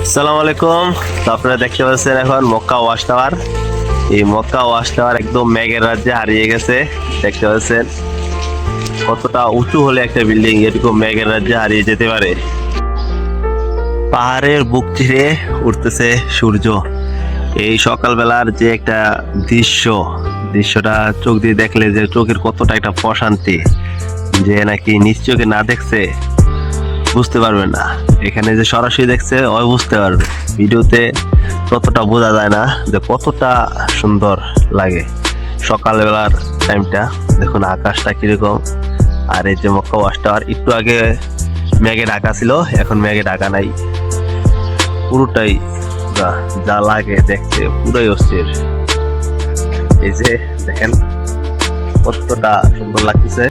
আসসালামু আলাইকুম। তো আপনারা দেখতে পাচ্ছেন এখন মক্কা ওয়াচ টাওয়ার। এই মক্কা ওয়াচ টাওয়ার একদম মেঘের রাজ্যে হারিয়ে গেছে। দেখতে পাচ্ছেন কতটা উঁচু হলে একটা বিল্ডিং এরকম মেঘের রাজ্যে হারিয়ে যেতে পারে। পাহাড়ের বুক চিরে উঠতেছে সূর্য। এই সকালবেলার যে একটা দৃশ্যটা চোখ দিয়ে দেখলে যে চোখের কতটা একটা প্রশান্তি, যে নাকি নিজ চোখে না দেখছে বুঝতে পারবে না। এখানে যে সরাসরি দেখছে ওই বুঝতে পারবে। ভিডিওতে ততটা বোঝা যায় না যে কতটা সুন্দর লাগে সকালবেলার টাইমটা। দেখুন আকাশটা কিরকম। আর এই যে মক্কা ওয়াচ টাওয়ার একটু আগে মেঘে ঢাকা ছিল, এখন মেঘে ঢাকা নাই। পুরোটাই যা যা লাগে দেখতে পুরোই অস্থির। এই যে দেখেন কতটা সুন্দর লাগতেছে।